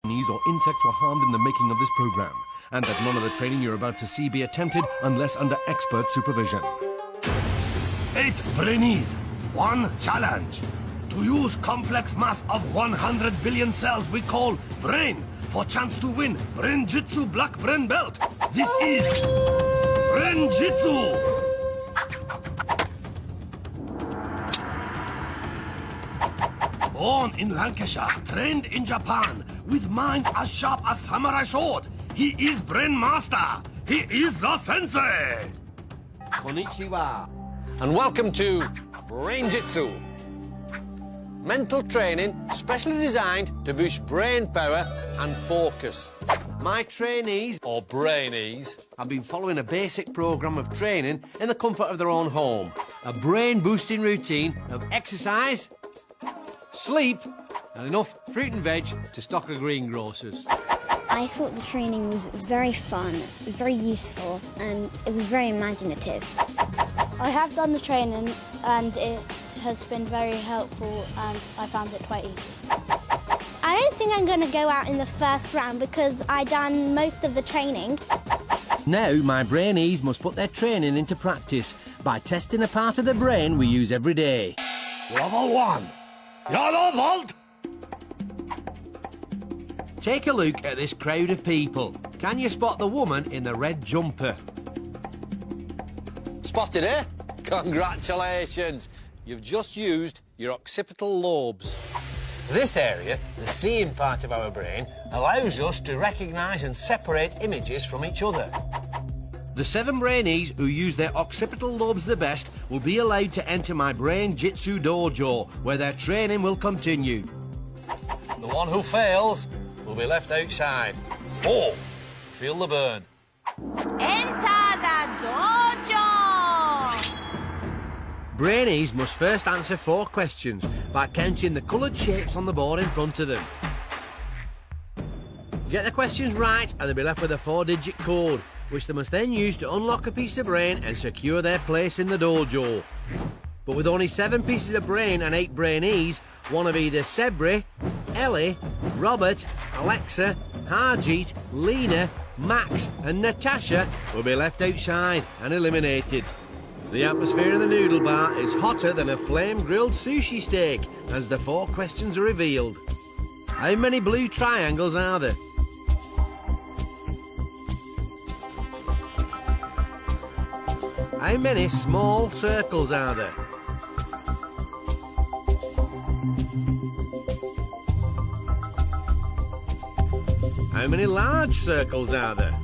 Brainees or insects were harmed in the making of this program, and that none of the training you're about to see be attempted unless under expert supervision. 8 Brainees, 1 challenge. To use complex mass of 100 billion cells we call brain for chance to win Brain-Jitsu Black Brain Belt. This is Brain-Jitsu. Born in Lancashire, trained in Japan, with mind as sharp as samurai sword. He is Brain Master. He is the sensei. Konnichiwa. And welcome to Brain-Jitsu. Mental training specially designed to boost brain power and focus. My trainees, or Brainees, have been following a basic programme of training in the comfort of their own home. A brain-boosting routine of exercise, sleep, and enough fruit and veg to stock a greengrocers. I thought the training was very fun, very useful, and it was very imaginative. I have done the training and it has been very helpful and I found it quite easy. I don't think I'm going to go out in the first round because I done most of the training. Now my Brainees must put their training into practice by testing a part of the brain we use every day. Level 1. Yellow vault. Take a look at this crowd of people. Can you spot the woman in the red jumper? Spotted, eh? Congratulations. You've just used your occipital lobes. This area, the seeing part of our brain, allows us to recognise and separate images from each other. The 7 Brainees who use their occipital lobes the best will be allowed to enter my Brain-Jitsu dojo, where their training will continue. The one who fails will be left outside. Oh, feel the burn. Enter the dojo! Brainees must first answer 4 questions by counting the coloured shapes on the board in front of them. Get the questions right and they'll be left with a 4-digit code, which they must then use to unlock a piece of brain and secure their place in the dojo. But with only 7 pieces of brain and 8 Brainees, one of either Sebri, Elle, Robert, Alexa, Harjeet, Lina, Max and Natasha will be left outside and eliminated. The atmosphere in the noodle bar is hotter than a flame-grilled sushi steak as the 4 questions are revealed. How many blue triangles are there? How many small circles are there? How many large circles are there?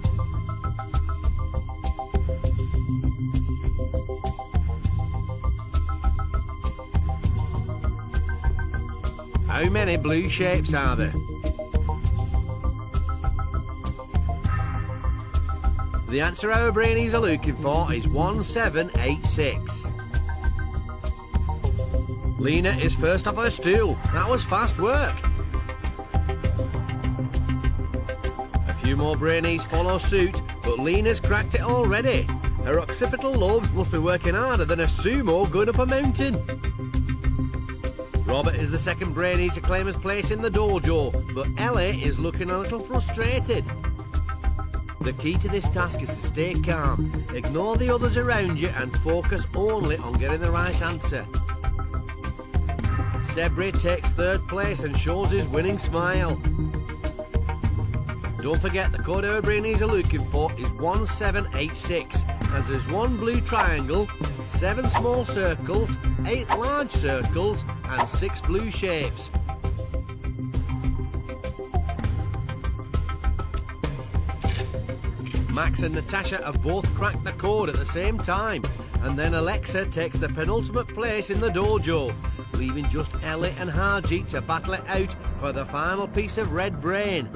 How many blue shapes are there? The answer our Brainees are looking for is 1786. Lina is first off her stool. That was fast work. A few more Brainees follow suit, but Lina's cracked it already. Her occipital lobes must be working harder than a sumo going up a mountain. Robert is the second Brainee to claim his place in the dojo, but Elle is looking a little frustrated. The key to this task is to stay calm, ignore the others around you and focus only on getting the right answer. Sebri takes 3rd place and shows his winning smile. Don't forget the code our Brainees are looking for is 1786, as there's 1 blue triangle, 7 small circles, 8 large circles and 6 blue shapes. Max and Natasha have both cracked the code at the same time, and then Alexa takes the penultimate place in the dojo, leaving just Elle and Harjeet to battle it out for the final piece of red brain.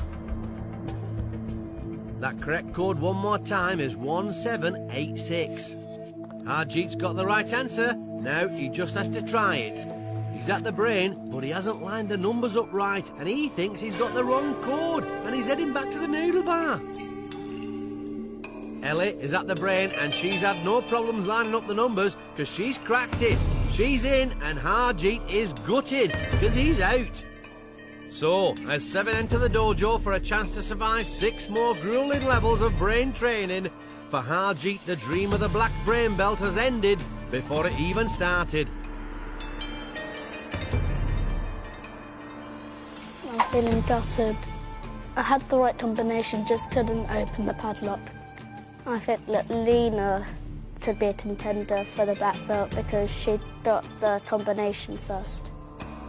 That correct code one more time is 1786. Harjeet's got the right answer. Now he just has to try it. He's at the brain, but he hasn't lined the numbers up right, and he thinks he's got the wrong code, and he's heading back to the noodle bar. Elle is at the brain, and she's had no problems lining up the numbers because she's cracked it. She's in, and Harjeet is gutted because he's out. So, as 7 enter the dojo for a chance to survive 6 more grueling levels of brain training, for Harjeet, the dream of the black brain belt has ended before it even started. I'm feeling gutted. I had the right combination, just couldn't open the padlock. I think that Lina could be a contender for the black belt because she got the combination first.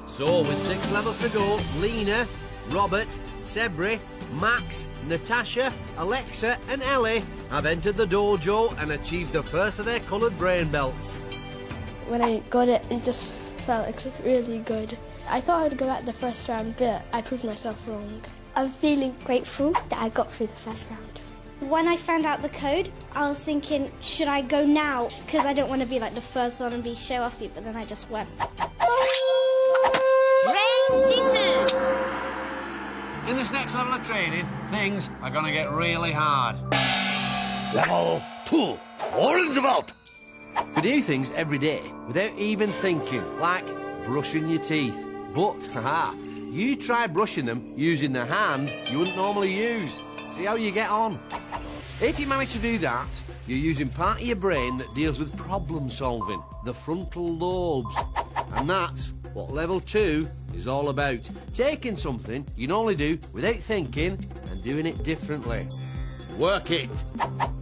So, with 6 levels to go, Lina, Robert, Sebri, Max, Natasha, Alexa and Elle have entered the dojo and achieved the first of their coloured brain belts. When I got it, it just felt really good. I thought I would go out the first round, but I proved myself wrong. I'm feeling grateful that I got through the first round. When I found out the code, I was thinking, should I go now? Because I don't want to be like the first one and be show-offy, but then I just went. Brain-Jitsu! In this next level of training, things are going to get really hard. Level 2. Orange belt. We do things every day without even thinking, like brushing your teeth. But, haha, you try brushing them using the hand you wouldn't normally use. See how you get on. If you manage to do that, you're using part of your brain that deals with problem solving, the frontal lobes. And that's what level 2 is all about. Taking something you normally do without thinking and doing it differently. Work it.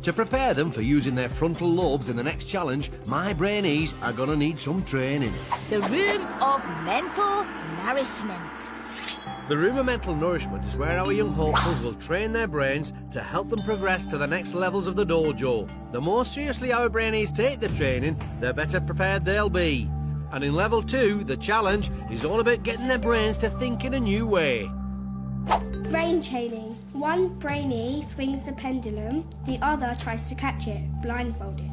To prepare them for using their frontal lobes in the next challenge, my Brainees are going to need some training. The room of mental nourishment. The room of mental nourishment is where our young hopefuls will train their brains to help them progress to the next levels of the dojo. The more seriously our Brainees take the training, the better prepared they'll be. And in level 2, the challenge is all about getting their brains to think in a new way. Brain training. One brainee swings the pendulum, the other tries to catch it, blindfolded.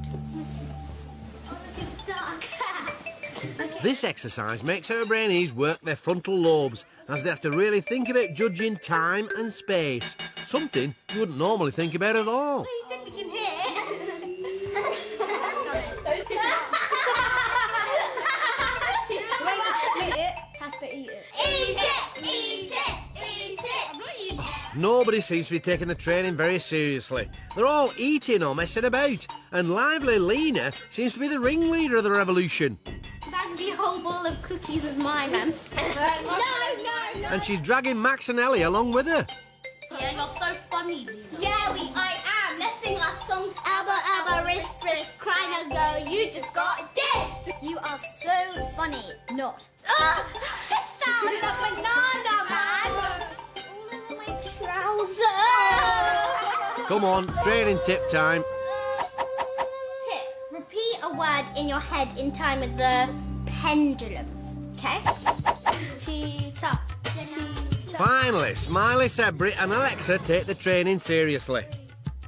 This exercise makes our Brainees work their frontal lobes, as they have to really think about judging time and space, something you wouldn't normally think about at all. Nobody seems to be taking the training very seriously. They're all eating or messing about, and lively Lina seems to be the ringleader of the revolution. That's the whole bowl of cookies is mine, man. No. And she's dragging Max and Elle along with her. Yeah, you're so funny, Lina. Yeah, I am. Let's sing our song. Abba, wrist, cry no go. You just got dissed. You are so funny. Not. Sound like banana, man. Come on, training tip time. Tip. Repeat a word in your head in time with the pendulum. Okay? Cheetah. Finally, Smiley, Sebri and Alexa take the training seriously.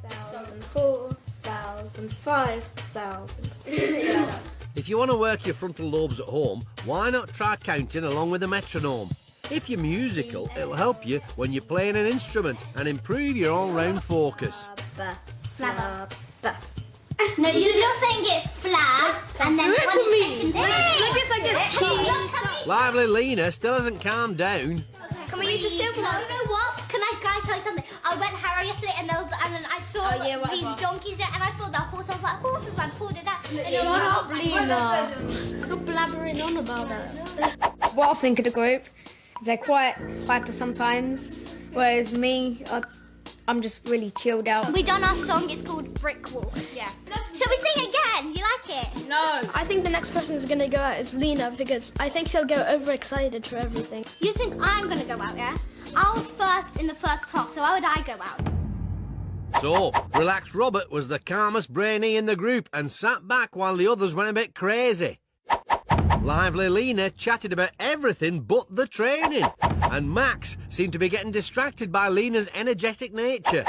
1,000, 4,000, 5,000. If you want to work your frontal lobes at home, why not try counting along with a metronome? If you're musical, it'll help you when you're playing an instrument and improve your all-round focus. Flabber. No, you're saying it flab, and then 1 second. Like this. Cheese. Lively Lina still hasn't calmed down. Can we use the silver one? You know what? Can I, guys, tell you something? I went Harrow yesterday, and then I saw these donkeys there, and I thought that horse. I was like, horses. I pulled it out. Shut up, Lina. Stop blabbering on about it. What I think of the group is they're quite hyper sometimes, whereas me, I'm just really chilled out. We done our song. It's called Brick Wall. Yeah. Shall we sing again? You like it? No. I think the next person is going to go out is Lina because I think she'll go overexcited for everything. You think I'm going to go out, yeah? I was first in the first talk, so why would I go out? So, relaxed Robert was the calmest Brainee in the group and sat back while the others went a bit crazy. Lively Lina chatted about everything but the training, and Max seemed to be getting distracted by Lina's energetic nature.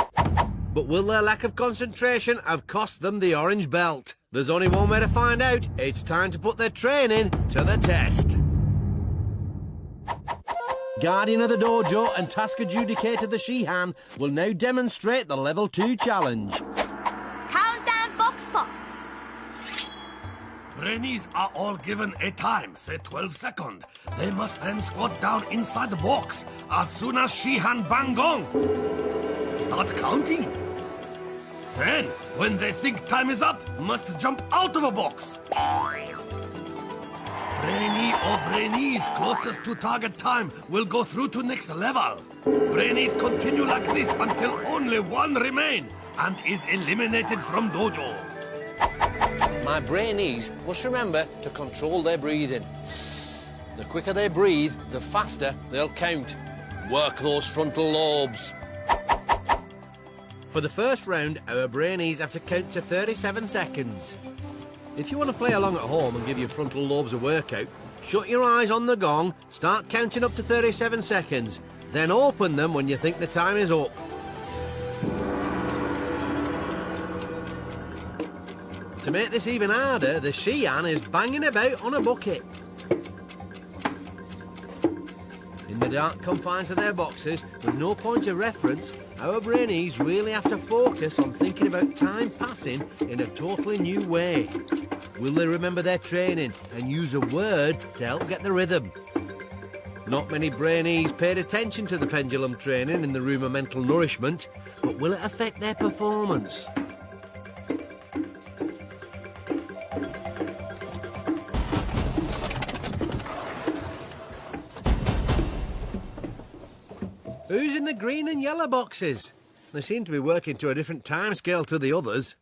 But will their lack of concentration have cost them the orange belt? There's only one way to find out. It's time to put their training to the test. Guardian of the dojo and task adjudicator the Shihan will now demonstrate the level 2 challenge. Countdown box pop. Brainees are all given a time, say 12 seconds. They must then squat down inside the box as soon as she hand bang gong. Start counting. Then, when they think time is up, must jump out of a box. Brainee or Brainees closest to target time will go through to next level. Brainees continue like this until only one remain and is eliminated from dojo. My Brainees must remember to control their breathing. The quicker they breathe, the faster they'll count. Work those frontal lobes. For the first round, our Brainees have to count to 37 seconds. If you want to play along at home and give your frontal lobes a workout, shut your eyes on the gong, start counting up to 37 seconds, then open them when you think the time is up. To make this even harder, the Xi'an is banging about on a bucket. In the dark confines of their boxes, with no point of reference, our Brainees really have to focus on thinking about time passing in a totally new way. Will they remember their training and use a word to help get the rhythm? Not many Brainees paid attention to the pendulum training in the room of mental nourishment, but will it affect their performance? Who's in the green and yellow boxes? They seem to be working to a different time scale to the others.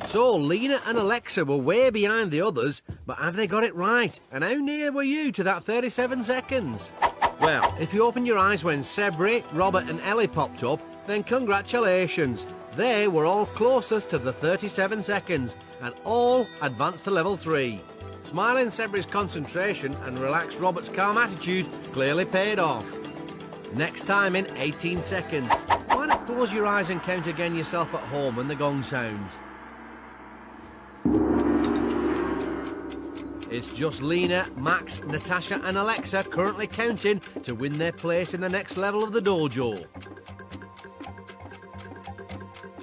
So, Lina and Alexa were way behind the others, but have they got it right? And how near were you to that 37 seconds? Well, if you open your eyes when Sebri, Robert and Elle popped up, then congratulations. They were all closest to the 37 seconds, and all advanced to level 3. Smiling Sebri's concentration and relaxed Robert's calm attitude clearly paid off. Next time in 18 seconds. Why not close your eyes and count again yourself at home when the gong sounds? It's just Lina, Max, Natasha and Alexa currently counting to win their place in the next level of the dojo.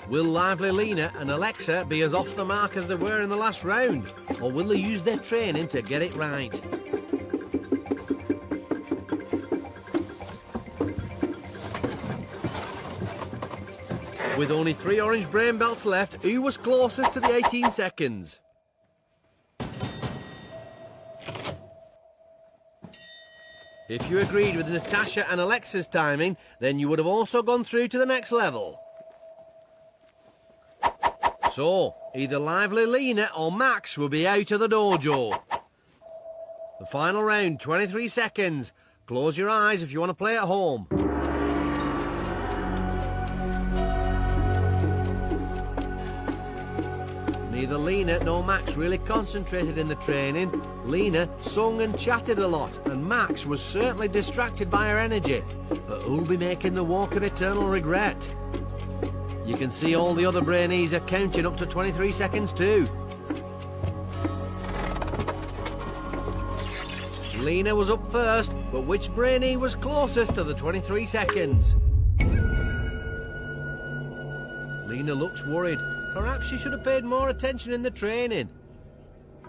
Will lively Lina and Alexa be as off the mark as they were in the last round? Or will they use their training to get it right? With only 3 orange brain belts left, who was closest to the 18 seconds? If you agreed with Natasha and Alexa's timing, then you would have also gone through to the next level. So, either lively Lina or Max will be out of the dojo. The final round, 23 seconds. Close your eyes if you want to play at home. Neither Lina nor Max really concentrated in the training. Lina sung and chatted a lot, and Max was certainly distracted by her energy. But who'll be making the walk of eternal regret? You can see all the other Brainees are counting up to 23 seconds too. Lina was up first, but which Brainee was closest to the 23 seconds? Lina looks worried. Perhaps she should have paid more attention in the training.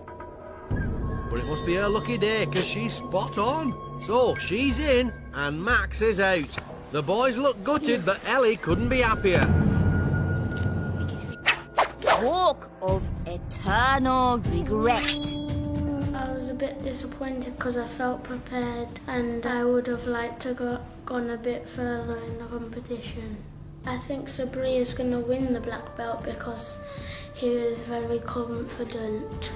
But it must be her lucky day, because she's spot on. So, she's in, and Max is out. The boys look gutted, but Elle couldn't be happier. Walk of eternal regret. I was a bit disappointed because I felt prepared and I would have liked to gone a bit further in the competition. I think Sebri is going to win the black belt because he is very confident.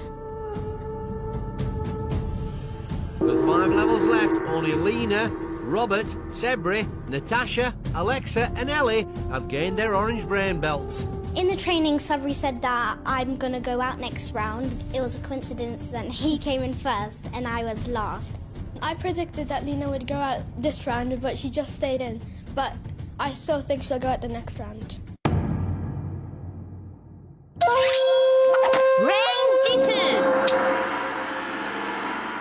With 5 levels left, only Lina, Robert, Sebri, Natasha, Alexa and Elle have gained their orange brain belts. In the training, Sebri said that I'm going to go out next round. It was a coincidence that he came in first and I was last. I predicted that Lina would go out this round, but she just stayed in. But I still think she'll go out the next round. Brain-Jitsu!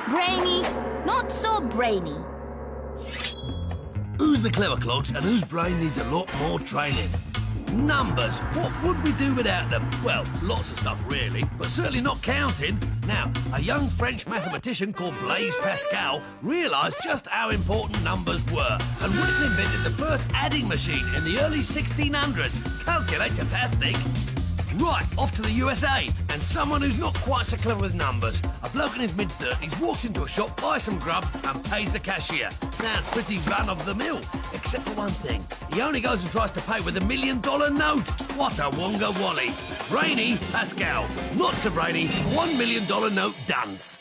Brainy, not so brainy. Who's the clever clogs and whose brain needs a lot more training? Numbers. What would we do without them? Well, lots of stuff really, but certainly not counting. Now, a young French mathematician called Blaise Pascal realised just how important numbers were and went and invented the first adding machine in the early 1600s. Calculator-tastic. Right, off to the USA, and someone who's not quite so clever with numbers. A bloke in his mid-30s walks into a shop, buys some grub, and pays the cashier. Sounds pretty run-of-the-mill, except for one thing. He only goes and tries to pay with $1 million note. What a wonga wally. Brainy Pascal. Not so brainy, $1 million note dance.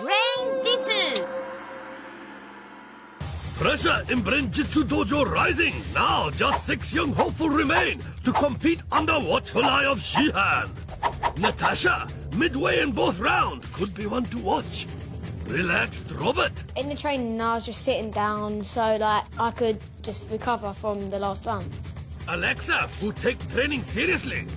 Brain-Jitsu. Pressure in Brain-Jitsu dojo rising. Now just 6 young hopeful remain to compete under watchful eye of Shihan. Natasha, midway in both rounds, could be one to watch. Relaxed Robert. In the training, I was just sitting down so like I could just recover from the last round. Alexa, who take training seriously.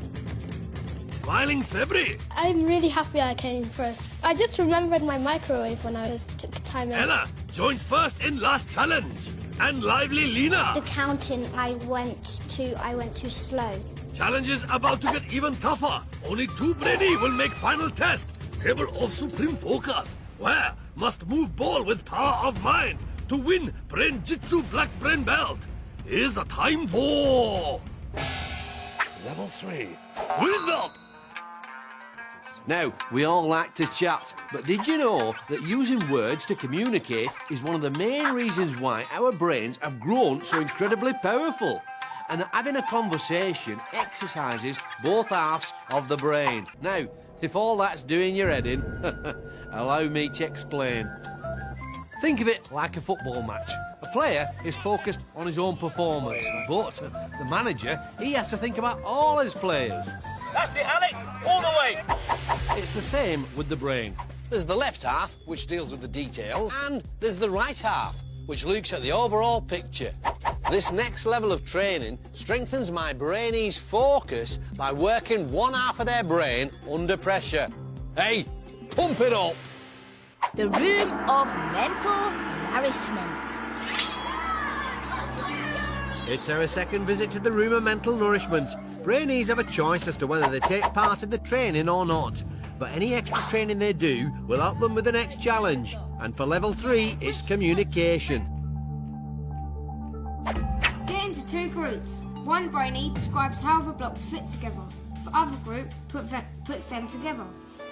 Smiling Sebri. I'm really happy I came first. I just remembered my microwave when I was timing. Elle joined first in last challenge. And lively Lina. The counting, I went too slow. Challenge is about to get even tougher. Only 2 Brainees will make final test. Table of supreme focus. Where must move ball with power of mind to win Brain-Jitsu Black Brain Belt. Here's a time for... Level 3. Green Belt. Now, we all like to chat, but did you know that using words to communicate is one of the main reasons why our brains have grown so incredibly powerful? And that having a conversation exercises both halves of the brain. Now, if all that's doing your head in, allow me to explain. Think of it like a football match. A player is focused on his own performance, but the manager, he has to think about all his players. That's it, Alex! All the way! It's the same with the brain. There's the left half, which deals with the details, and there's the right half, which looks at the overall picture. This next level of training strengthens my Brainees' focus by working one half of their brain under pressure. Hey, pump it up! The room of mental nourishment. It's our second visit to the room of mental nourishment. Brainees have a choice as to whether they take part in the training or not, but any extra training they do will help them with the next challenge. And for level 3, it's communication. Get into 2 groups. One Brainee describes how the blocks fit together. The other group puts them together.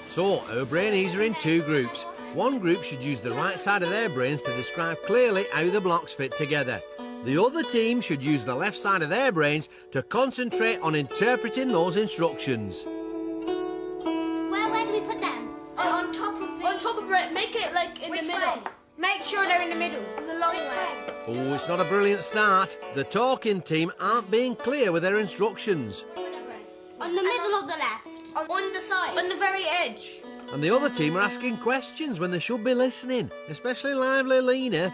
So, our Brainees are in 2 groups. One group should use the right side of their brains to describe clearly how the blocks fit together. The other team should use the left side of their brains to concentrate on interpreting those instructions. Where do we put them? On top of it. Make it like in the middle. Make sure they're in the middle. The long way. Oh, it's not a brilliant start. The talking team aren't being clear with their instructions. On the middle or the left? On the side. On the very edge. And the other team are asking questions when they should be listening, especially lively Lina.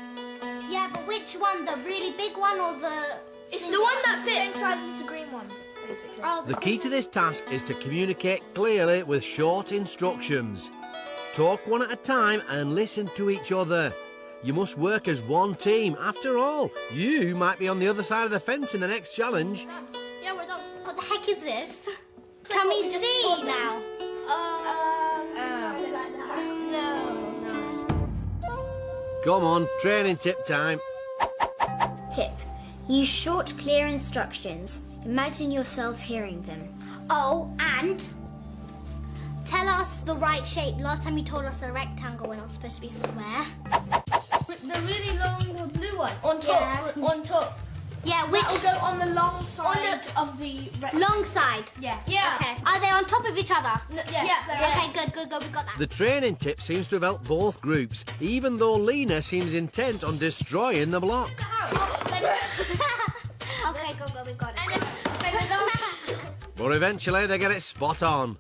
Yeah, but which one? The really big one or the... It's the one that fits. Same size as the green one, basically. Oh, The key to this task is to communicate clearly with short instructions. Talk one at a time and listen to each other. You must work as one team. After all, you might be on the other side of the fence in the next challenge. Yeah, we're done. What the heck is this? Can we see now? Come on, training tip time. Tip. Use short, clear instructions. Imagine yourself hearing them. Oh, and tell us the right shape. Last time you told us a rectangle when it was supposed to be square. The really long blue one. On top. Yeah. On top. Yeah, which... That'll go on the long side of the rectangle. Long side? Yeah. Okay. Are they on top of each other? Yes. Okay, good. We got that. The training tip seems to have helped both groups, even though Lina seems intent on destroying the block. Okay, go, we got it. But eventually they get it spot on.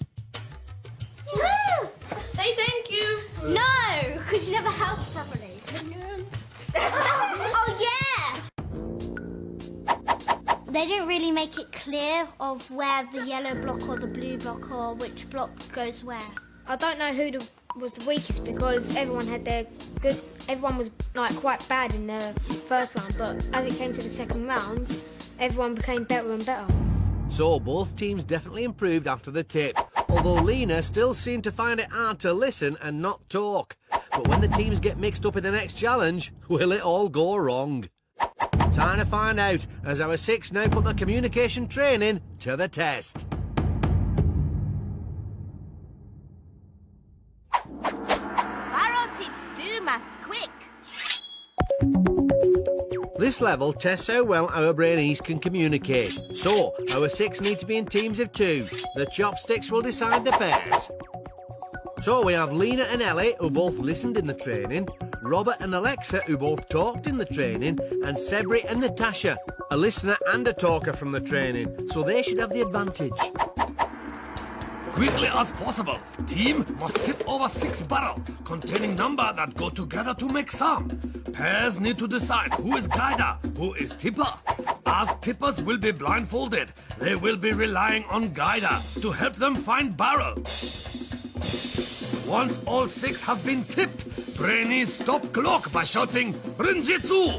Woo! Say thank you. No, because you never helped properly. Oh, yeah! They didn't really make it clear of where the yellow block or the blue block or which block goes where. I don't know who the was the weakest because everyone had their good. Everyone was like quite bad in the first round, but as it came to the second round, everyone became better and better. So both teams definitely improved after the tip, although Lina still seemed to find it hard to listen and not talk. But when the teams get mixed up in the next challenge, will it all go wrong? Time to find out, as our 6 now put the communication training to the test. Barrel tip, do maths quick. This level tests how well our Brainees can communicate. So, our 6 need to be in teams of 2. The chopsticks will decide the pairs. So we have Lina and Elle, who both listened in the training, Robert and Alexa, who both talked in the training, and Sebri and Natasha, a listener and a talker from the training, so they should have the advantage. Quickly as possible, team must tip over 6 barrels containing numbers that go together to make sum. Pairs need to decide who is guider, who is tipper. As tippers will be blindfolded, they will be relying on guider to help them find barrel. Once all 6 have been tipped, Brainees stop clock by shouting Brain-Jitsu.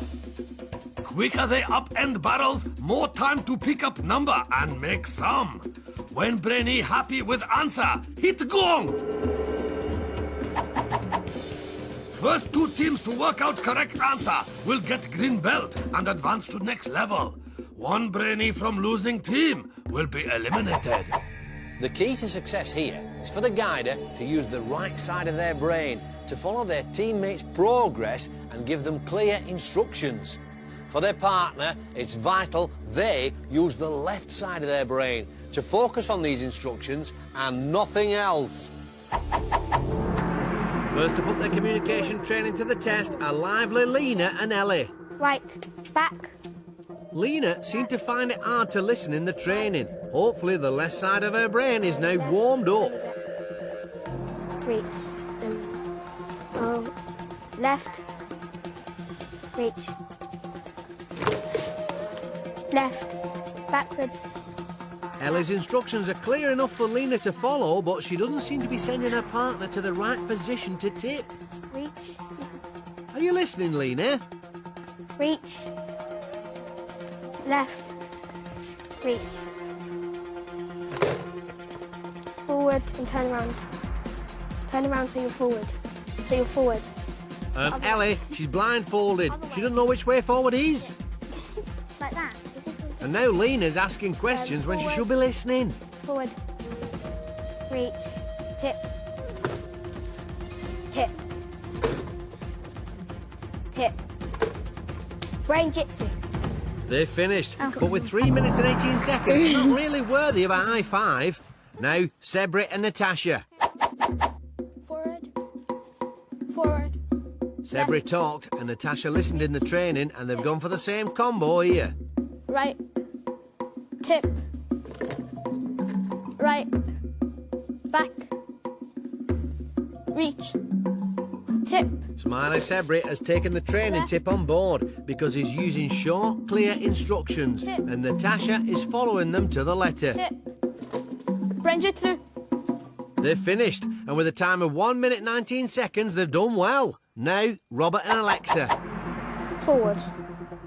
Quicker they upend barrels, more time to pick up number and make sum. When Brainee happy with answer, hit gong! First 2 teams to work out correct answer will get green belt and advance to next level. 1 Brainee from losing team will be eliminated. The key to success here is for the guider to use the right side of their brain to follow their teammates' progress and give them clear instructions. For their partner, it's vital they use the left side of their brain to focus on these instructions and nothing else. First to put their communication training to the test are lively Lina and Elle. Right, back. Lina seemed to find it hard to listen in the training. Hopefully the left side of her brain is now warmed up. Reach. Left. Reach. Left. Backwards. Elle's instructions are clear enough for Lina to follow, but she doesn't seem to be sending her partner to the right position to tip. Reach. Are you listening, Lina? Reach. Left. Reach. Forward and turn around. Turn around so you're forward. So you're forward. Elle, she's blindfolded. She doesn't know which way forward is. Like that. And now Lina's asking questions when she should be listening. Forward. Reach. Tip. Tip. Tip. Brain-Jitsu. They've finished, but with 3 minutes and 18 seconds, it's not really worthy of a high five. Now, Sebri and Natasha. Forward. Forward. Sebri talked and Natasha listened in the training, and they've gone for the same combo here. Right. Tip. Right. Back. Reach. Tip. Smiley Sebri has taken the training tip on board because he's using short, clear instructions, and Natasha is following them to the letter. Tip. Brain-Jitsu. They've finished, and with a time of 1 minute 19 seconds, they've done well. Now, Robert and Alexa. Forward.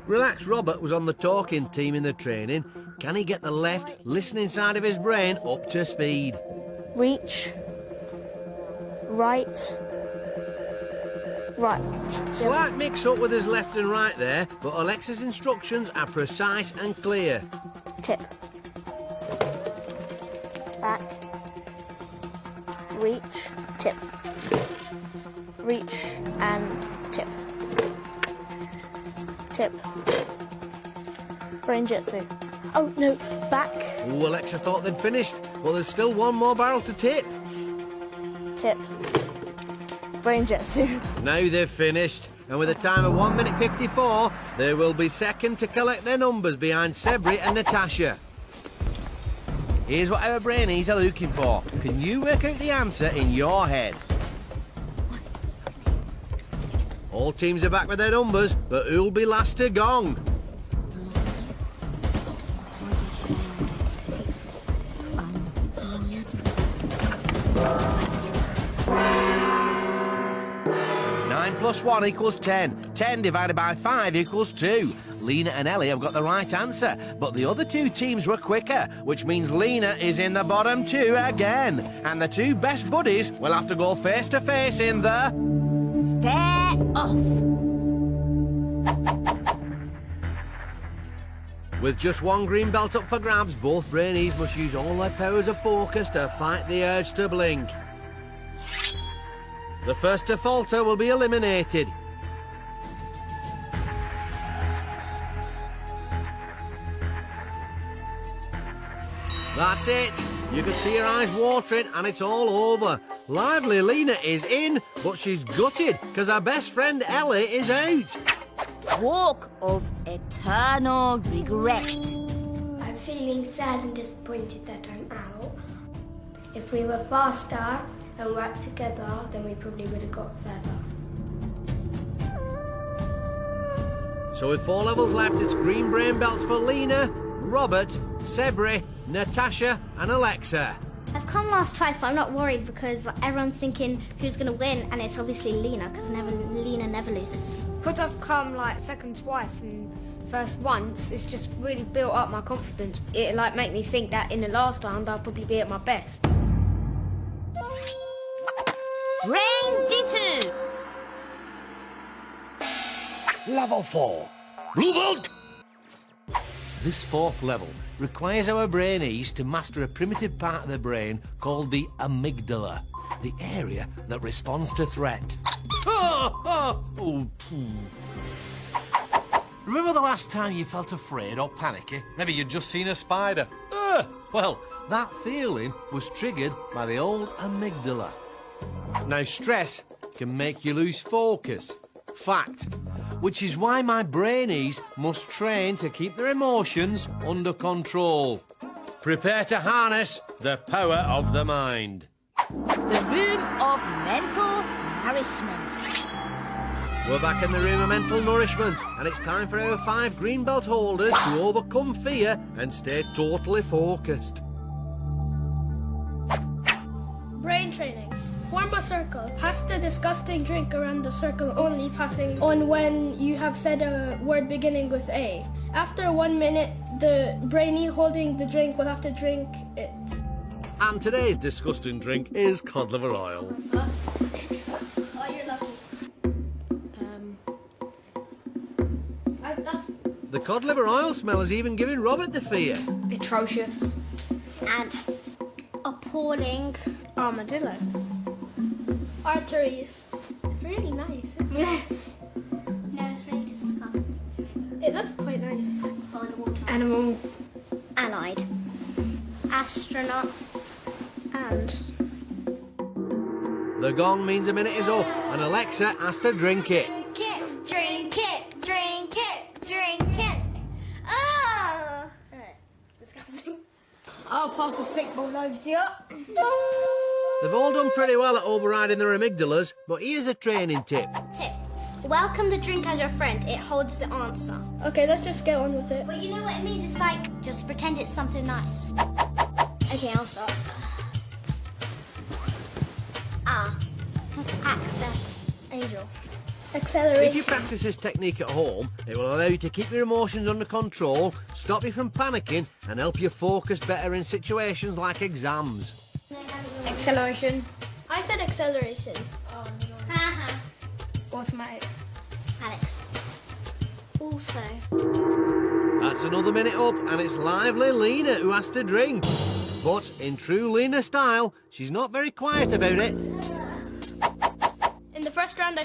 Relaxed Robert was on the talking team in the training. Can he get the left, listening side of his brain up to speed? Reach. Right. Right. Slight mix-up with his left and right there, but Alexa's instructions are precise and clear. Tip. Back. Reach. Tip. Reach and tip. Tip. Brain-Jitsu. Oh, no, back. Ooh, Alexa thought they'd finished. Well, there's still 1 more barrel to tip. Tip. Brain-Jitsu. Now they've finished, and with a time of 1 minute 54, they will be second to collect their numbers behind Sebri and Natasha. Here's what our Brainees are looking for. Can you work out the answer in your head? All teams are back with their numbers, but who'll be last to gong? plus 1 equals 10. 10 divided by 5 equals 2. Lina and Elle have got the right answer, but the other two teams were quicker, which means Lina is in the bottom 2 again. And the two best buddies will have to go face to face in the... Stare off. With just one green belt up for grabs, both Brainees must use all their powers of focus to fight the urge to blink. The first to falter will be eliminated. That's it. You can see her eyes watering and it's all over. Lively Lina is in, but she's gutted because her best friend Elle is out. Walk of eternal regret. I'm feeling sad and disappointed that I'm out. If we were faster and worked together, then we probably would have got further. So with 4 levels left, it's green brain belts for Lina, Robert, Sebri, Natasha and Alexa. I've come last twice, but I'm not worried because everyone's thinking who's going to win, and it's obviously Lina, because Lina never loses. Because I've come like second twice and first once, it's just really built up my confidence. It like make me think that in the last round I'll probably be at my best. Brain-Jitsu. Level 4. Blue belt. This 4th level requires our Brainees to master a primitive part of the brain called the amygdala, the area that responds to threat. Remember the last time you felt afraid or panicky? Maybe you'd just seen a spider. Well, that feeling was triggered by the old amygdala. Now, stress can make you lose focus. Fact. Which is why my Brainees must train to keep their emotions under control. Prepare to harness the power of the mind. The room of mental nourishment. We're back in the room of mental nourishment, and it's time for our 5 green belt holders to overcome fear and stay totally focused. Brain training. Form a circle. Pass the disgusting drink around the circle, only passing on when you have said a word beginning with A. After 1 minute, the brainee holding the drink will have to drink it. And today's disgusting drink is cod liver oil. Oh, you're lucky. The cod liver oil smell is even giving Robert the fear. Atrocious. And appalling. Armadillo. Arteries. It's really nice, isn't it? No, it's really disgusting. It looks quite nice. Follow the water. Animal. Allied. Astronaut. And... The gong means a minute is up, and Alexa has to drink it. Drink it, drink it, drink it. Oh! disgusting. I'll pass a sick bowl over to you. They've all done pretty well at overriding their amygdalas, but here's a training tip. Tip. Welcome the drink as your friend. It holds the answer. Okay, let's just get on with it. Well, you know what it means? It's like, just pretend it's something nice. Okay, I'll start. Access. Angel. Acceleration. If you practice this technique at home, it will allow you to keep your emotions under control, stop you from panicking, and help you focus better in situations like exams. Acceleration. I said acceleration. Oh, no. Automatic. Alex. Also. That's another minute up, and it's lively Lina who has to drink. But in true Lina style, she's not very quiet about it. In the first round, I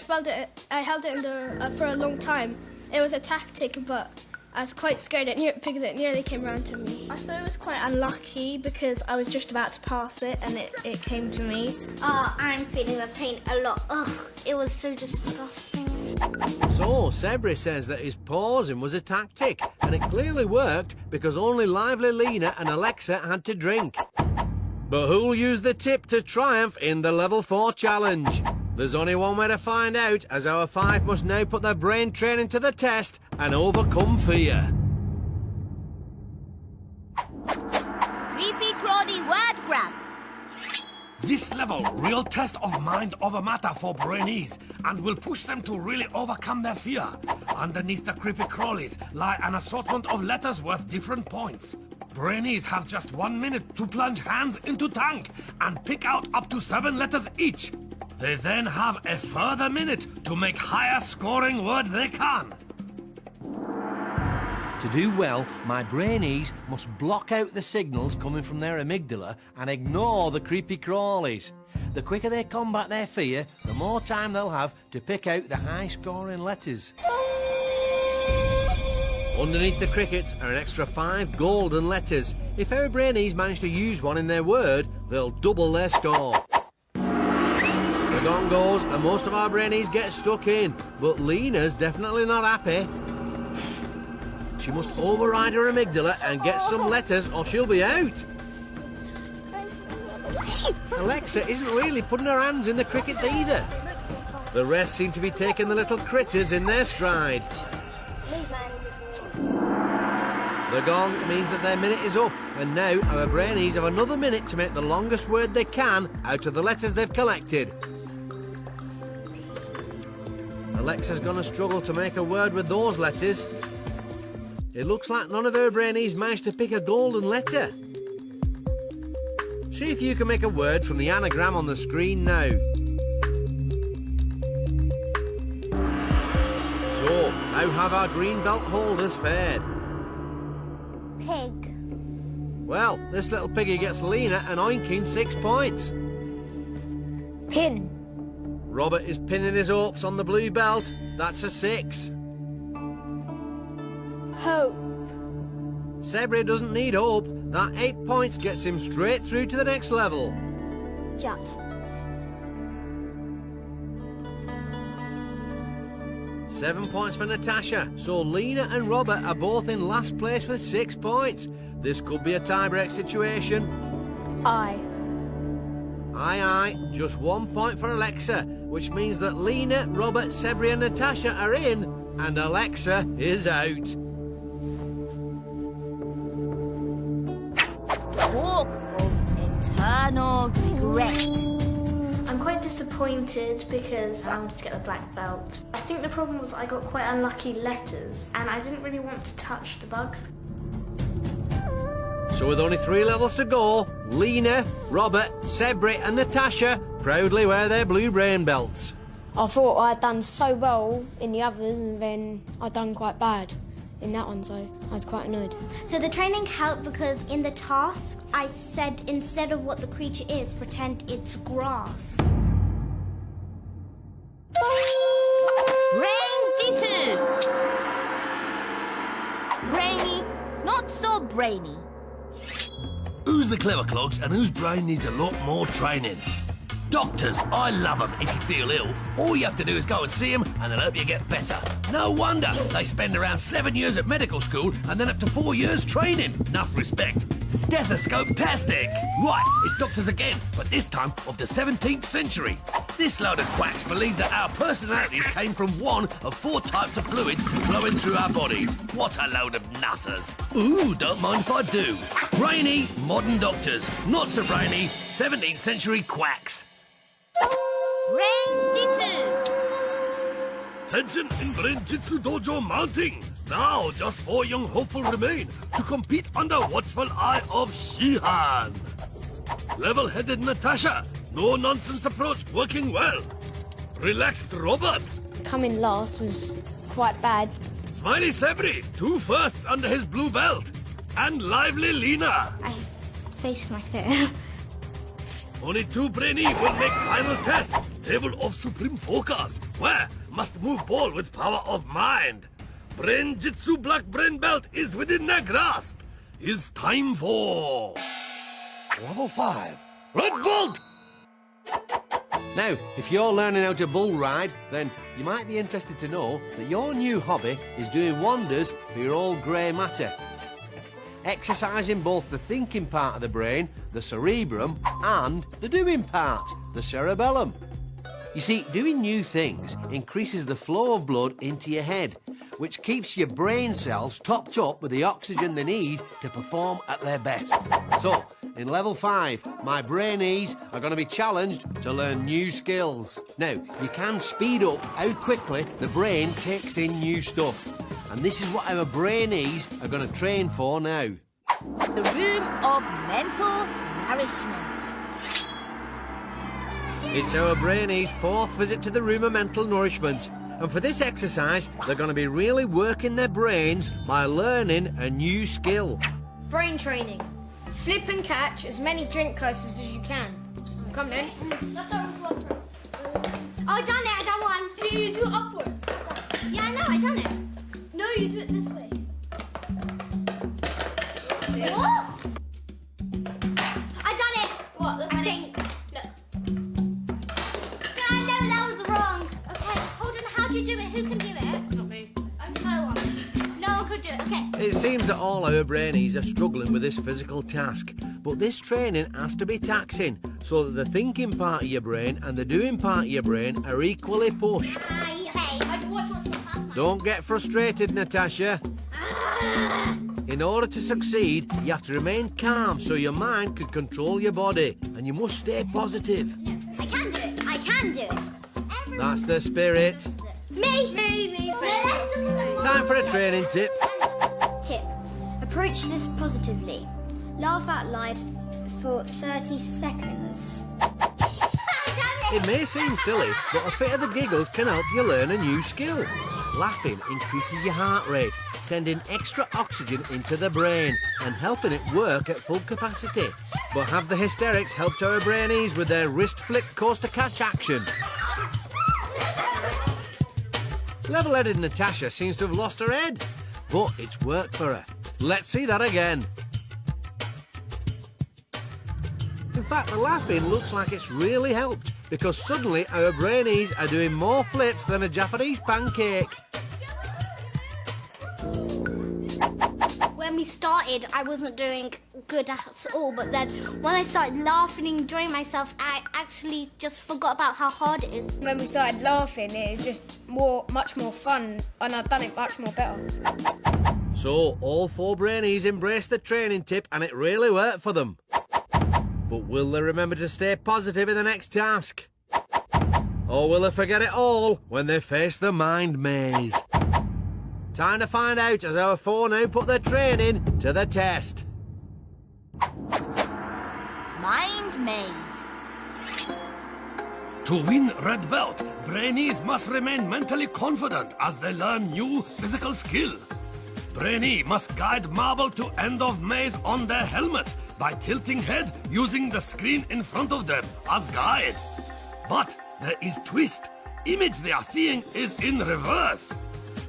held it in for a long time. It was a tactic, but I was quite scared because it nearly came round to me. I thought it was quite unlucky because I was just about to pass it and it came to me. I'm feeling the pain a lot. Ugh, it was so disgusting. So, Sebri says that his pausing was a tactic, and it clearly worked because only lively Lina and Alexa had to drink. But who'll use the tip to triumph in the level 4 challenge? There's only one way to find out, as our 5 must now put their brain training to the test and overcome fear. Creepy crawly word grab. This level, real test of mind over matter for Brainees, and will push them to really overcome their fear. Underneath the creepy crawlies lie an assortment of letters worth different points. Brainees have just 1 minute to plunge hands into tank and pick out up to 7 letters each. They then have a further minute to make higher scoring word they can. To do well, my Brainees must block out the signals coming from their amygdala and ignore the creepy crawlies. The quicker they combat their fear, the more time they'll have to pick out the high-scoring letters. Underneath the crickets are an extra 5 golden letters. If our Brainees manage to use one in their word, they'll double their score. The gong goes and most of our Brainees get stuck in, but Lina's definitely not happy. She must override her amygdala and get some letters or she'll be out. Alexa isn't really putting her hands in the crickets either. The rest seem to be taking the little critters in their stride. The gong means that their minute is up, and now our Brainees have another minute to make the longest word they can out of the letters they've collected. Alexa's gonna struggle to make a word with those letters. It looks like none of our Brainees managed to pick a golden letter. See if you can make a word from the anagram on the screen now. So, how have our green belt holders fared? Pig. Well, this little piggy gets Lina and oinking 6 points. Pin. Robert is pinning his hopes on the blue belt. That's a 6. Hope. Sebri doesn't need hope. That 8 points gets him straight through to the next level. Jut. 7 points for Natasha. So Lina and Robert are both in last place with 6 points. This could be a tie-break situation. Aye. Aye. Just 1 point for Alexa, which means that Lina, Robert, Sebri and Natasha are in, and Alexa is out. Walk of eternal regret. I'm quite disappointed because I wanted to get the black belt. I think the problem was I got quite unlucky letters and I didn't really want to touch the bugs. So with only 3 levels to go, Lina, Robert, Sebri and Natasha proudly wear their blue brain belts. I thought I'd done so well in the others and then I'd done quite bad in that one, so I was quite annoyed. So the training helped because in the task, I said instead of what the creature is, pretend it's grass. Brain-Jitsu. Brainy, not so brainy. Who's the clever clogs and whose brain needs a lot more training? Doctors, I love them. If you feel ill, all you have to do is go and see them and they'll help you get better. No wonder they spend around 7 years at medical school and then up to 4 years training. Enough respect. Stethoscope-tastic. Right, it's doctors again, but this time of the 17th century. This load of quacks believed that our personalities came from one of 4 types of fluids flowing through our bodies. What a load of nutters. Ooh, don't mind if I do. Brainy, modern doctors. Not so brainy, 17th century quacks. Brain-Jitsu. Tension in Brain-Jitsu dojo mounting. Now just 4 young hopeful remain to compete under watchful eye of Shihan. Level-headed Natasha. No-nonsense approach working well. Relaxed Robert. Coming last was quite bad. Smiley Sebri, 2 firsts under his blue belt. And lively Lina. I faced my fear. Only 2 Brainy will make final test. Table of supreme focus. Where must move ball with power of mind. Brain-Jitsu black brain belt is within their grasp. It's time for... Level 5. Red Bolt! Now, if you're learning how to bull ride, then you might be interested to know that your new hobby is doing wonders for your old grey matter. Exercising both the thinking part of the brain, the cerebrum, and the doing part, the cerebellum. You see, doing new things increases the flow of blood into your head, which keeps your brain cells topped up with the oxygen they need to perform at their best. So, in level 5, my Brainees are going to be challenged to learn new skills. Now, you can speed up how quickly the brain takes in new stuff. And this is what our Brainees are going to train for now. The room of mental nourishment. It's our Brainees' 4th visit to the room of mental nourishment. And for this exercise, they're going to be really working their brains by learning a new skill. Brain training. Flip and catch as many drink coasters as you can. Come then. Let's start with one first. Oh, I done it. I done one. You do it upwards. Yeah, I know. I done it. No, you do it this way. What? I done it. What? I think. No. I know that was wrong. Okay, hold on. How do you do it? Who can do it? Not me. No one. No one could do it. Okay. It seems that all our Brainees are struggling with this physical task, but this training has to be taxing so that the thinking part of your brain and the doing part of your brain are equally pushed. Don't get frustrated, Natasha. In order to succeed, you have to remain calm so your mind can control your body, and you must stay positive. No, I can do it. I can do it. That's the spirit. Me. Time for a training tip. Tip. Approach this positively. Laugh out loud for 30 seconds. It may seem silly, but a fit of the giggles can help you learn a new skill. Laughing increases your heart rate, sending extra oxygen into the brain and helping it work at full capacity. But have the hysterics helped our Brainees with their wrist flick coaster catch action? Level-headed Natasha seems to have lost her head, but it's worked for her. Let's see that again. In fact, the laughing looks like it's really helped, because suddenly our Brainees are doing more flips than a Japanese pancake. When we started, I wasn't doing good at all, but then when I started laughing and enjoying myself, I actually just forgot about how hard it is. When we started laughing, it was just much more fun, and I've done it much more better. So, all 4 Brainees embraced the training tip and it really worked for them. But will they remember to stay positive in the next task? Or will they forget it all when they face the mind maze? Time to find out as our 4 now put their training to the test. Mind maze. To win red belt, Brainees must remain mentally confident as they learn new physical skill. Brainee must guide marble to end of maze on their helmet by tilting head using the screen in front of them as guide. But there is twist. Image they are seeing is in reverse.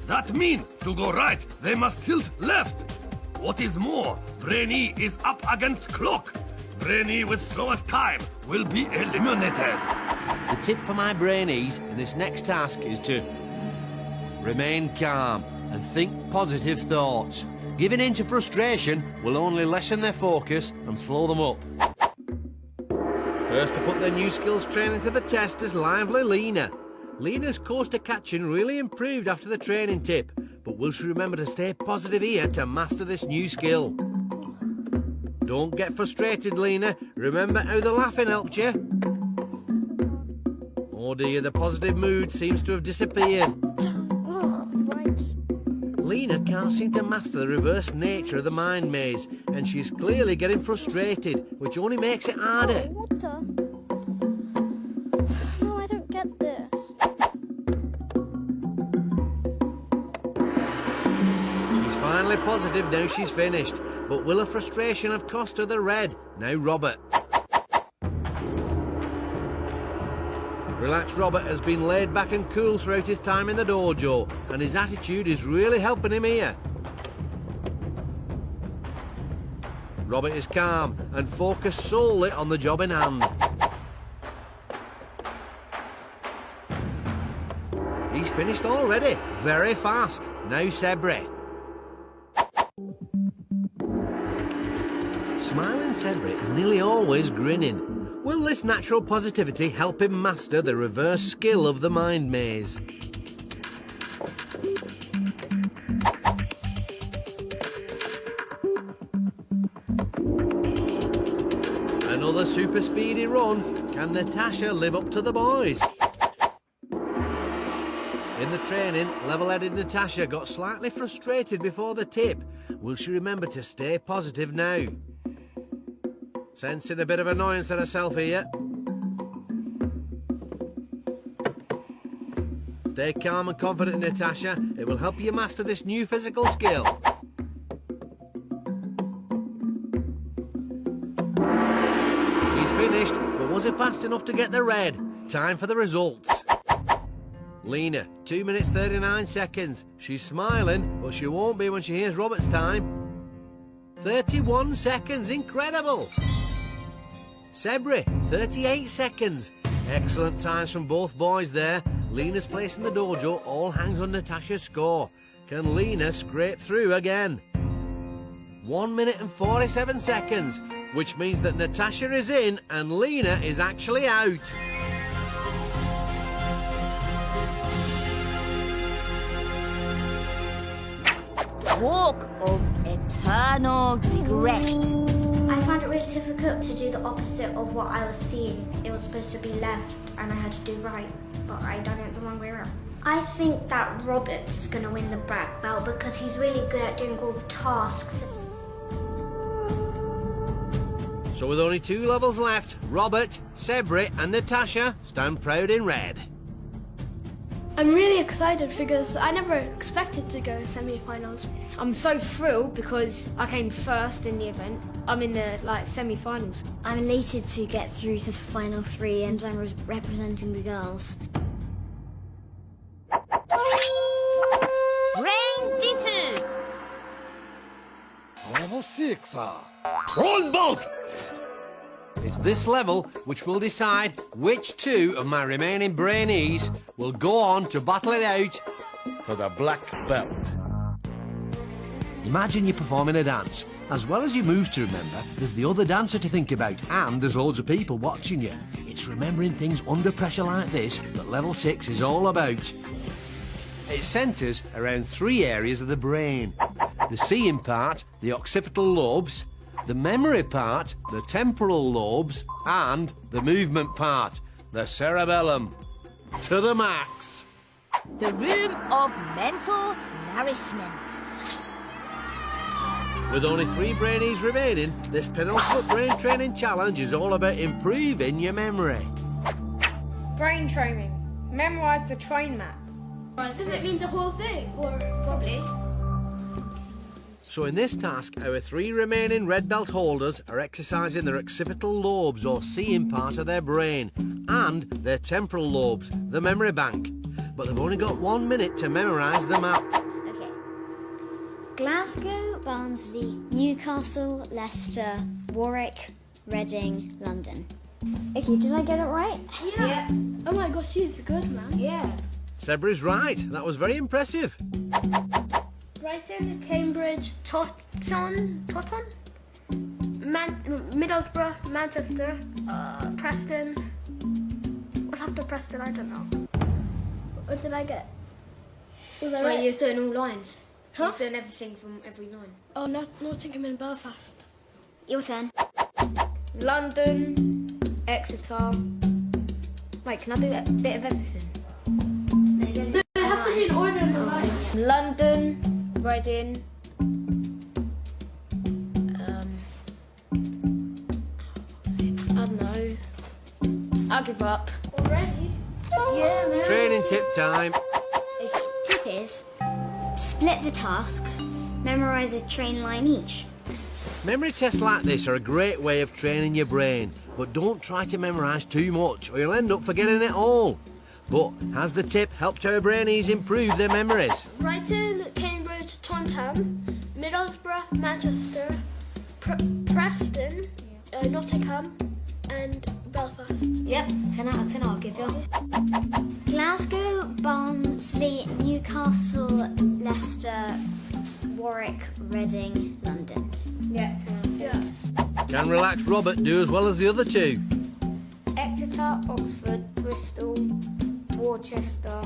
That means to go right, they must tilt left. What is more, Brainee is up against clock. Brainee with slowest time will be eliminated. The tip for my Brainees in this next task is to remain calm and think positive thoughts. Giving in to frustration will only lessen their focus and slow them up. First to put their new skills training to the test is lively Lina. Lina's coaster catching really improved after the training tip, but will she remember to stay positive here to master this new skill? Don't get frustrated, Lina. Remember how the laughing helped you? Oh dear, the positive mood seems to have disappeared. Lina can't seem to master the reverse nature of the mind maze, and she's clearly getting frustrated, which only makes it harder. Water? No, I don't get this. She's finally positive now she's finished, but will her frustration have cost her the red? Now Robert. Relaxed Robert has been laid back and cool throughout his time in the dojo, and his attitude is really helping him here. Robert is calm and focused solely on the job in hand. He's finished already, very fast. Now Sebri. Smiling Sebri is nearly always grinning. Will this natural positivity help him master the reverse skill of the mind maze? another super speedy run. Can Natasha live up to the boys? In the training, level-headed Natasha got slightly frustrated before the tip. Will she remember to stay positive now? Sensing a bit of annoyance at herself here. Stay calm and confident, Natasha. It will help you master this new physical skill. She's finished, but was it fast enough to get the red? Time for the results. Lina, 2 minutes 39 seconds. She's smiling, but she won't be when she hears Robert's time. 31 seconds, incredible! Sebri, 38 seconds. Excellent times from both boys there. Lina's place in the dojo all hangs on Natasha's score. Can Lina scrape through again? 1 minute and 47 seconds, which means that Natasha is in and Lina is actually out. Walk of eternal regret. I found it really difficult to do the opposite of what I was seeing. It was supposed to be left and I had to do right, but I done it the wrong way around. I think that Robert's gonna win the black belt because he's really good at doing all the tasks. So with only 2 levels left, Robert, Sebri and Natasha stand proud in red. I'm really excited because I never expected to go semi-finals. I'm so thrilled because I came first in the event. I'm in the semi-finals. I'm elated to get through to the final 3 and I'm representing the girls. Brain-Jitsu. Level 6, Roll boat! It's this level which will decide which 2 of my remaining Brainees will go on to battle it out For the black belt. Imagine you're performing a dance. As well as your moves to remember, there's the other dancer to think about, and there's loads of people watching you. It's remembering things under pressure like this that level 6 is all about. It centres around 3 areas of the brain. The seeing part, the occipital lobes, the memory part, the temporal lobes, and the movement part, the cerebellum. To the max. The room of mental nourishment. With only 3 Brainees remaining, this penultimate brain training challenge is all about improving your memory. Brain training. Memorise the train map. Does it mean the whole thing? Or Probably. So in this task, our 3 remaining red belt holders are exercising their occipital lobes or seeing part of their brain and their temporal lobes, the memory bank. But they've only got 1 minute to memorise the map. Okay. Glasgow, Barnsley, Newcastle, Leicester, Warwick, Reading, London. Okay, did I get it right? Yeah. Oh my gosh, she's good, man. Yeah. Sebri's right. That was very impressive. Brighton, Cambridge, Totton, Middlesbrough, Manchester, Preston. What's after Preston? I don't know. What did I get? Was I right? You're doing all lines. Huh? You're doing everything from every line. Oh, Nottingham and Belfast. Your turn. London, Exeter. Wait, can I do a bit of everything? No, it has to be in order in the line. London, Reading. I don't know. I'll give up. Already? Yeah, man. Training tip time. Tip is, split the tasks, memorise a train line each. Memory tests like this are a great way of training your brain, but don't try to memorise too much or you'll end up forgetting it all. But has the tip helped our Brainees improve their memories? Brighton, Cambridge, Taunton, Middlesbrough, Manchester, Preston, Nottingham, and Belfast. Yep, 10 out of 10 I'll give you. Glasgow, Barnsley, Newcastle, Leicester, Warwick, Reading, London. Yeah, 10 out of 10. Yeah. Can relaxed Robert do as well as the other 2? Exeter, Oxford, Bristol, Worcester,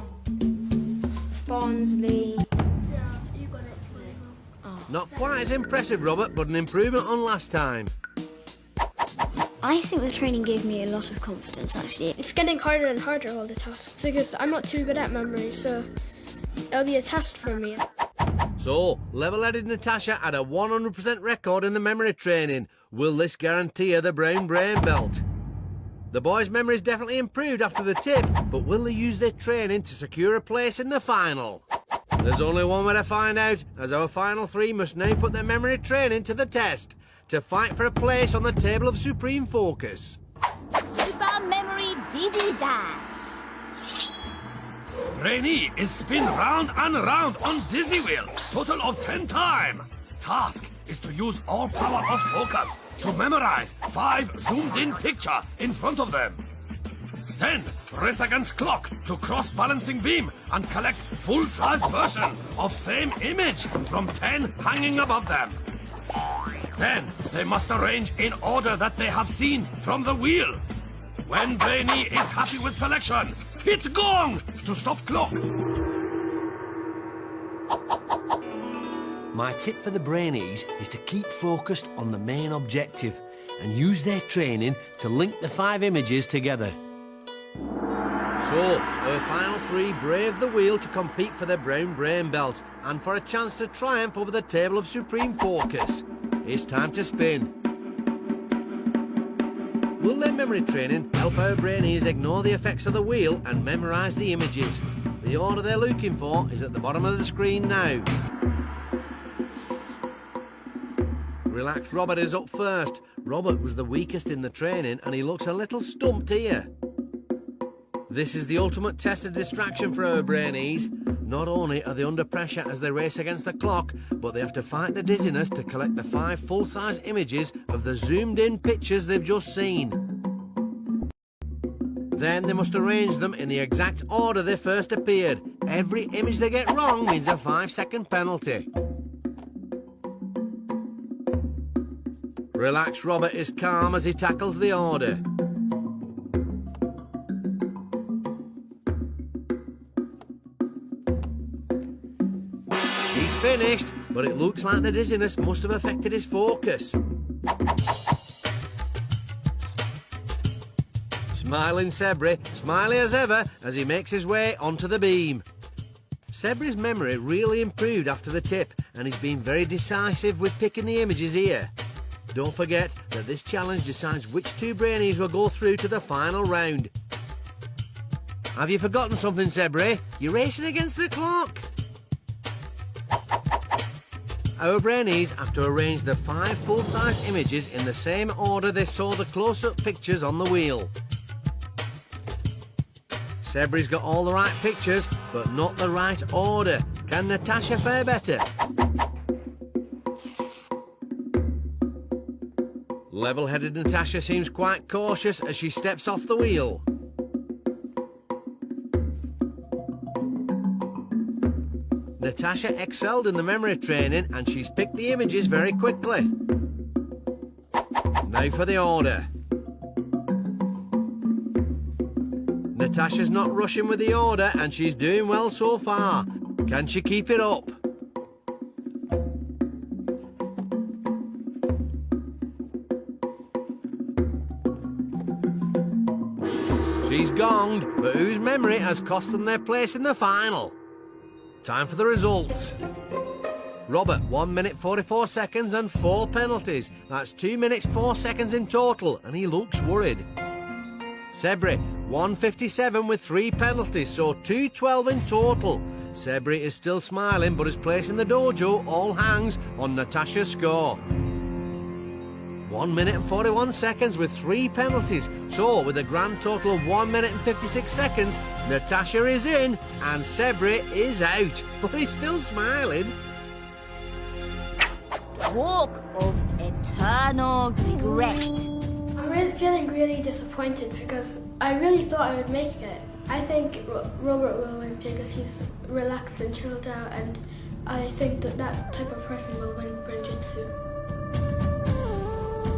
Barnsley. Yeah, you got it pretty well. Not quite as impressive, Robert, but an improvement on last time. I think the training gave me a lot of confidence, actually. It's getting harder and harder, all the tasks, because I'm not too good at memory, so it'll be a test for me. So, level-headed Natasha had a 100% record in the memory training. Will this guarantee her the brown brain belt? The boys' memory's definitely improved after the tip, but will they use their training to secure a place in the final? There's only one way to find out, as our final three must now put their memory training to the test to fight for a place on the table of supreme focus. Super Memory Dizzy Dash. Brainee is spin round and round on dizzy wheel, total of 10 times. Task is to use all power of focus to memorize 5 zoomed-in picture in front of them. Then rest against clock to cross-balancing beam and collect full-size version of same image from 10 hanging above them. Then they must arrange in order that they have seen from the wheel. When Brainee is happy with selection, hit gong to stop clock. My tip for the Brainees is to keep focused on the main objective and use their training to link the 5 images together. So, our final three brave the wheel to compete for their brown brain belt and for a chance to triumph over the table of supreme focus. It's time to spin. Will their memory training help our Brainees ignore the effects of the wheel and memorise the images? The order they're looking for is at the bottom of the screen now. Relax Robert is up first. Robert was the weakest in the training and he looks a little stumped here. This is the ultimate test of distraction for our Brainees. Not only are they under pressure as they race against the clock, but they have to fight the dizziness to collect the 5 full-size images of the zoomed-in pictures they've just seen. Then they must arrange them in the exact order they first appeared. Every image they get wrong means a 5-second penalty. Relax Robert is calm as he tackles the order. He's finished, but it looks like the dizziness must have affected his focus. Smiling Sebri, smiley as ever as he makes his way onto the beam. Sebri's memory really improved after the tip and he's been very decisive with picking the images here. Don't forget that this challenge decides which 2 Brainees will go through to the final round. Have you forgotten something, Sebri? You're racing against the clock. Our Brainees have to arrange the 5 full-size images in the same order they saw the close-up pictures on the wheel. Sebri's got all the right pictures, but not the right order. Can Natasha fare better? Level-headed Natasha seems quite cautious as she steps off the wheel. Natasha excelled in the memory training and she's picked the images very quickly. Now for the order. Natasha's not rushing with the order and she's doing well so far. Can she keep it up? She's gonged, but whose memory has cost them their place in the final? Time for the results. Robert, 1 minute 44 seconds and 4 penalties. That's 2 minutes 4 seconds in total, and he looks worried. Sebri, 1:57 with 3 penalties, so 2:12 in total. Sebri is still smiling, but his place in the dojo all hangs on Natasha's score. 1 minute and 41 seconds with 3 penalties. So, with a grand total of 1 minute and 56 seconds, Natasha is in and Sebri is out. But he's still smiling. Walk of Eternal Regret. I'm feeling really disappointed because I really thought I would make it. I think Robert will win because he's relaxed and chilled out, and I think that type of person will win Brain-Jitsu.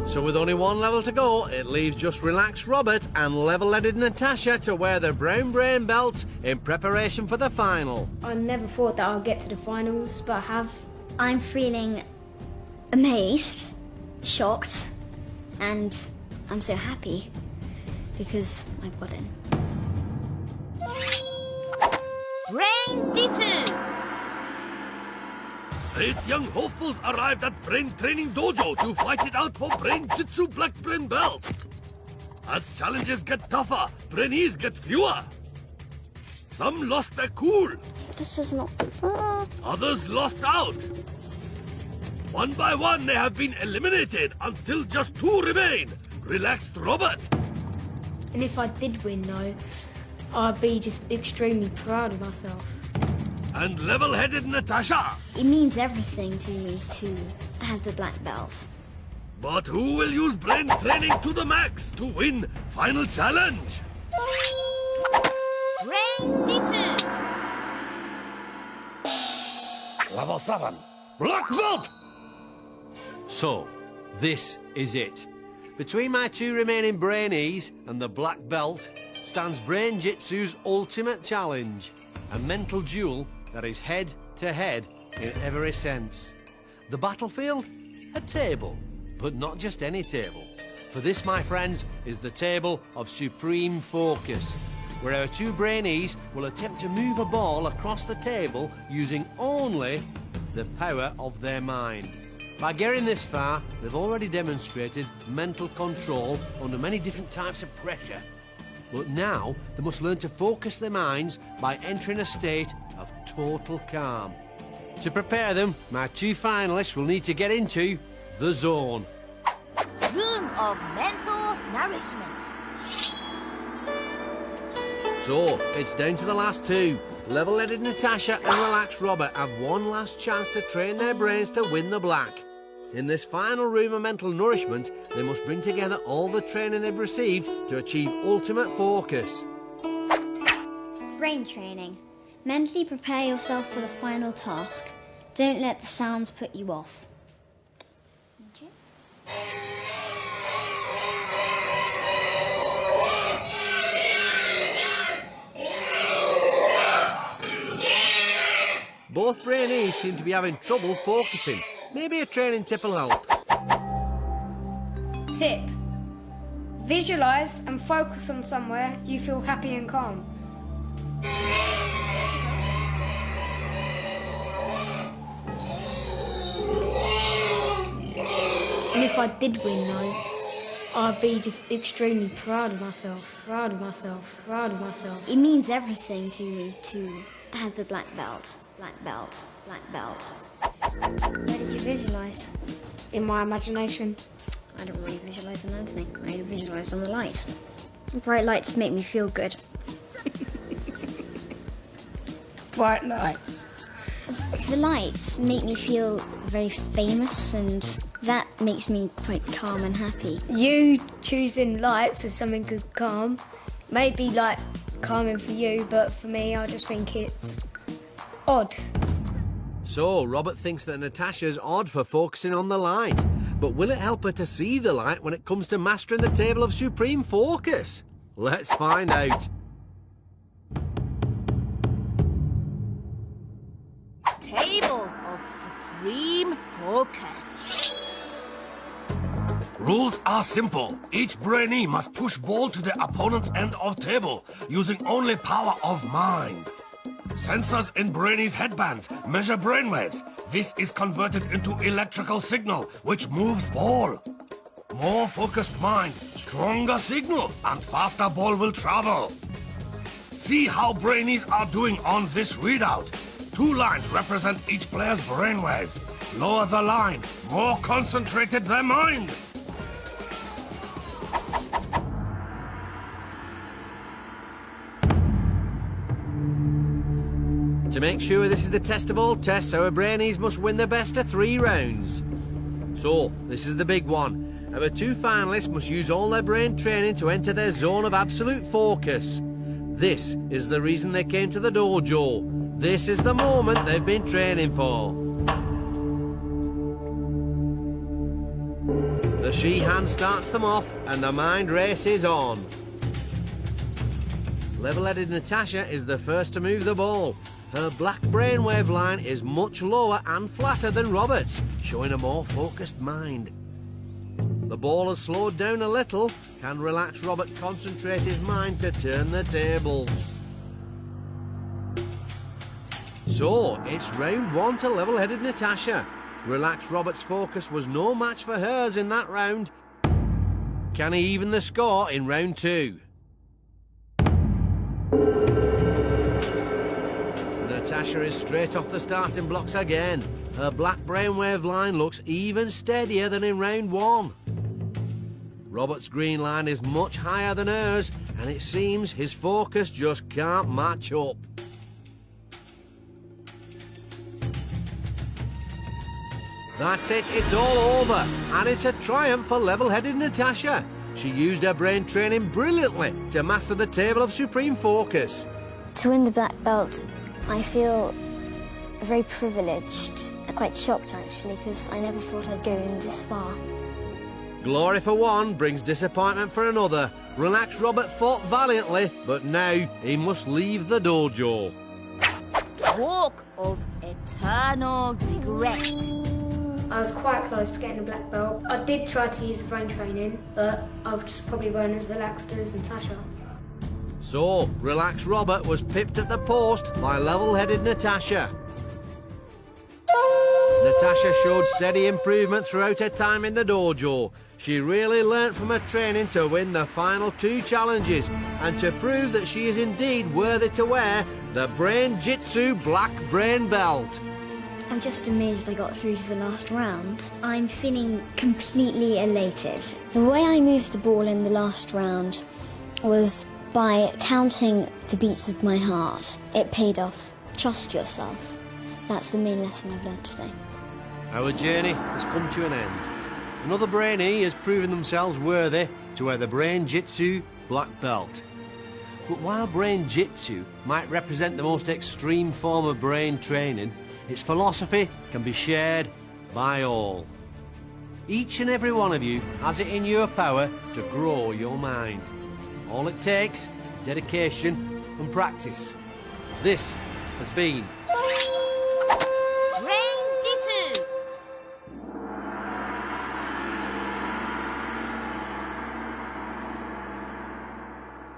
So with only 1 level to go, it leaves just relaxed Robert and level-headed Natasha to wear their brown brain belts in preparation for the final. I never thought that I'd get to the finals, but I have. I'm feeling amazed, shocked, and I'm so happy because I've got in. Brain-Jitsu! 8 young hopefuls arrived at Brain Training Dojo to fight it out for Brain-Jitsu Black Brain Belt. As challenges get tougher, Brainees get fewer. Some lost their cool. This is not fair. Others lost out. One by one, they have been eliminated until just 2 remain. Relaxed Robert. And if I did win, though, I'd be just extremely proud of myself. And level-headed Natasha. It means everything to me to have the black belt. But who will use brain training to the max to win final challenge? Brain-Jitsu! Level 7. Black belt! So, this is it. Between my 2 remaining Brainees and the black belt stands Brain-Jitsu's ultimate challenge. A mental duel that is head-to-head in every sense. The battlefield? A table. But not just any table. For this, my friends, is the table of supreme focus, where our 2 Brainees will attempt to move a ball across the table using only the power of their mind. By getting this far, they've already demonstrated mental control under many different types of pressure. But now, they must learn to focus their minds by entering a state of total calm. To prepare them, my 2 finalists will need to get into the zone. Room of mental nourishment. So, it's down to the last 2. Level-headed Natasha and relaxed Robert have one last chance to train their brains to win the black. In this final room of mental nourishment, they must bring together all the training they've received to achieve ultimate focus. Brain training. Mentally prepare yourself for the final task. Don't let the sounds put you off. Okay. Both Brainees seem to be having trouble focusing. Maybe a training tip will help. Tip. Visualise and focus on somewhere you feel happy and calm. And if I did win, though, I'd be just extremely proud of myself. Proud of myself. Proud of myself. It means everything to me to have the black belt. Black belt. Black belt. Where did you visualise? In my imagination. I don't really visualise on anything. I visualised on the light. Bright lights make me feel good. Bright lights. The lights make me feel very famous, and that makes me quite calm and happy. You choosing lights as something good, calm, maybe like calming for you, but for me, I just think it's odd. So, Robert thinks that Natasha's odd for focusing on the light. But will it help her to see the light when it comes to mastering the table of supreme focus? Let's find out. Table of supreme focus. Rules are simple. Each Brainee must push ball to the opponent's end of table using only power of mind. Sensors in Brainees' headbands measure brainwaves. This is converted into electrical signal, which moves ball. More focused mind, stronger signal, and faster ball will travel. See how Brainees are doing on this readout. 2 lines represent each player's brainwaves. Lower the line, more concentrated their mind. To make sure this is the test of all tests, our Brainees must win the best of 3 rounds. So, this is the big one. Our 2 finalists must use all their brain training to enter their zone of absolute focus. This is the reason they came to the dojo. This is the moment they've been training for. The she hand starts them off and the mind race is on. Level-headed Natasha is the first to move the ball. Her black brainwave line is much lower and flatter than Robert's, showing a more focused mind. The ball has slowed down a little. Can Relaxed Robert concentrate his mind to turn the tables? So, it's round 1 to level-headed Natasha. Relaxed Robert's focus was no match for hers in that round. Can he even the score in round 2? Natasha is straight off the starting blocks again. Her black brainwave line looks even steadier than in round 1. Robert's green line is much higher than hers, and it seems his focus just can't match up. That's it, it's all over, and it's a triumph for level-headed Natasha. She used her brain training brilliantly to master the table of supreme focus. To win the black belt, I feel very privileged, quite shocked actually, because I never thought I'd go in this far. Glory for one brings disappointment for another. Relaxed Robert fought valiantly, but now he must leave the dojo. Walk of eternal regret. I was quite close to getting a black belt. I did try to use the brain training, but I just probably weren't as relaxed as Natasha. So, Relaxed Robert was pipped at the post by level-headed Natasha. Natasha showed steady improvement throughout her time in the dojo. She really learnt from her training to win the final 2 challenges and to prove that she is indeed worthy to wear the Brain-Jitsu Black Brain Belt. I'm just amazed I got through to the last round. I'm feeling completely elated. The way I moved the ball in the last round was by counting the beats of my heart. It paid off. Trust yourself. That's the main lesson I've learnt today. Our journey has come to an end. Another Brainee has proven themselves worthy to wear the Brain-Jitsu Black Belt. But while Brain-Jitsu might represent the most extreme form of brain training, its philosophy can be shared by all. Each and every one of you has it in your power to grow your mind. All it takes, dedication and practice. This has been